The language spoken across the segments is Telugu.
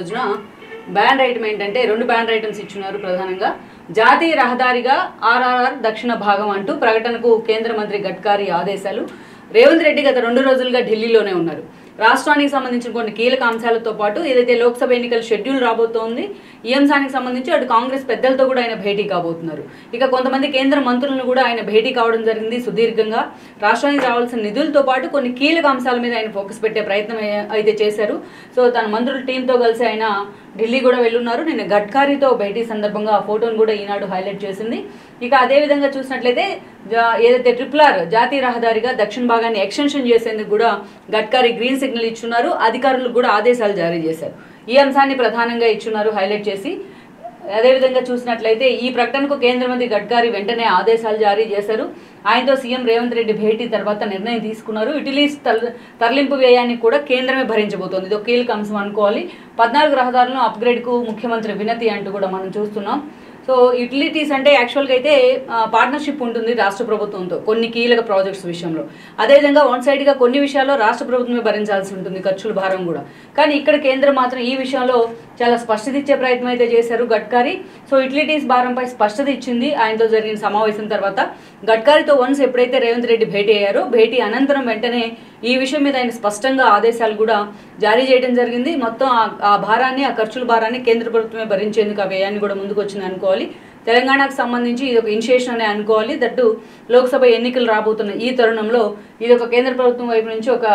రోజున బ్యాన్ ఐటమ్ ఏంటంటే రెండు బ్యాన్ ఐటమ్స్ ఇచ్చున్నారు. ప్రధానంగా జాతీయ రహదారిగా ఆర్ఆర్ఆర్ దక్షిణ భాగం అంటూ ప్రకటనకు కేంద్ర మంత్రి గడ్కరీ ఆదేశాలు. రేవంత్ రెడ్డి గత 2 రోజులుగా ఢిల్లీలోనే ఉన్నారు. రాష్ట్రానికి సంబంధించిన కొన్ని కీలక అంశాలతో పాటు ఏదైతే లోక్సభ ఎన్నికల షెడ్యూల్ రాబోతోంది ఈ అంశానికి సంబంధించి అటు కాంగ్రెస్ పెద్దలతో కూడా ఆయన భేటీ కాబోతున్నారు. ఇక కొంతమంది కేంద్ర మంత్రులను కూడా ఆయన భేటీ కావడం జరిగింది. సుదీర్ఘంగా రాష్ట్రానికి రావాల్సిన నిధులతో పాటు కొన్ని కీలక అంశాల మీద ఆయన ఫోకస్ పెట్టే ప్రయత్నం అయితే చేశారు. సో తన మంత్రుల టీంతో కలిసి ఆయన ఢిల్లీ కూడా వెళ్ళున్నారు. నిన్న గడ్కరీతో భేటీ సందర్భంగా ఆ ఫోటోను కూడా ఈనాడు హైలైట్ చేసింది. ఇక అదేవిధంగా చూసినట్లయితే ఏదైతే RRR జాతీయ రహదారిగా దక్షిణ భాగాన్ని ఎక్స్టెన్షన్ చేసేందుకు కూడా గడ్కరీ గ్రీన్ సిగ్నల్ ఇచ్చున్నారు. అధికారులకు కూడా ఆదేశాలు జారీ చేశారు. ఈ అంశాన్ని ప్రధానంగా ఇచ్చున్నారు హైలైట్ చేసి. అదేవిధంగా చూసినట్లయితే ఈ ప్రకటనకు కేంద్ర మంత్రి గడ్కరీ వెంటనే ఆదేశాలు జారీ చేశారు. ఆయనతో సీఎం రేవంత్ రెడ్డి భేటీ తర్వాత నిర్ణయం తీసుకున్నారు. యుటిలిటీస్ తరలింపు వ్యయాన్ని కూడా కేంద్రమే భరించబోతోంది. ఇది ఒక కీలక అంశం అనుకోవాలి. 14 రహదారులను అప్గ్రేడ్కు ముఖ్యమంత్రి వినతి అంటూ కూడా మనం చూస్తున్నాం. సో యుటిలిటీస్ అంటే యాక్చువల్గా అయితే పార్ట్నర్షిప్ ఉంటుంది రాష్ట్ర ప్రభుత్వంతో కొన్ని కీలక ప్రాజెక్ట్స్ విషయంలో. అదేవిధంగా వన్ సైడ్గా కొన్ని విషయాల్లో రాష్ట్ర ప్రభుత్వమే భరించాల్సి ఉంటుంది ఖర్చుల భారం కూడా. కానీ ఇక్కడ కేంద్రం మాత్రం ఈ విషయంలో చాలా స్పష్టత ఇచ్చే ప్రయత్నం అయితే చేశారు గడ్కరీ. సో యుటిలిటీస్ భారంపై స్పష్టత ఇచ్చింది ఆయనతో జరిగిన సమావేశం తర్వాత. గడ్కరీతో వన్స్ ఎప్పుడైతే రేవంత్ రెడ్డి భేటీ అయ్యారో భేటీ అనంతరం వెంటనే ఈ విషయం మీద ఆయన స్పష్టంగా ఆదేశాలు కూడా జారీ చేయడం జరిగింది. మొత్తం ఆ భారాన్ని ఆ ఖర్చుల భారాన్ని కేంద్ర ప్రభుత్వమే భరించేందుకు ఆ వ్యయాన్ని కూడా ముందుకు వచ్చింది అనుకోవాలి. తెలంగాణకు సంబంధించి ఇది ఒక ఇనిషియేషన్ అనే అనుకోవాలి. దట్టు లోక్సభ ఎన్నికలు రాబోతున్న ఈ తరుణంలో ఇది ఒక కేంద్ర ప్రభుత్వం వైపు నుంచి ఒక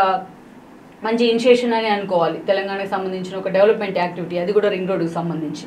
మంచి ఇనిషియేషన్ అని అనుకోవాలి. తెలంగాణకు సంబంధించిన ఒక డెవలప్మెంట్ యాక్టివిటీ, అది కూడా రింగ్ రోడ్డుకు సంబంధించి.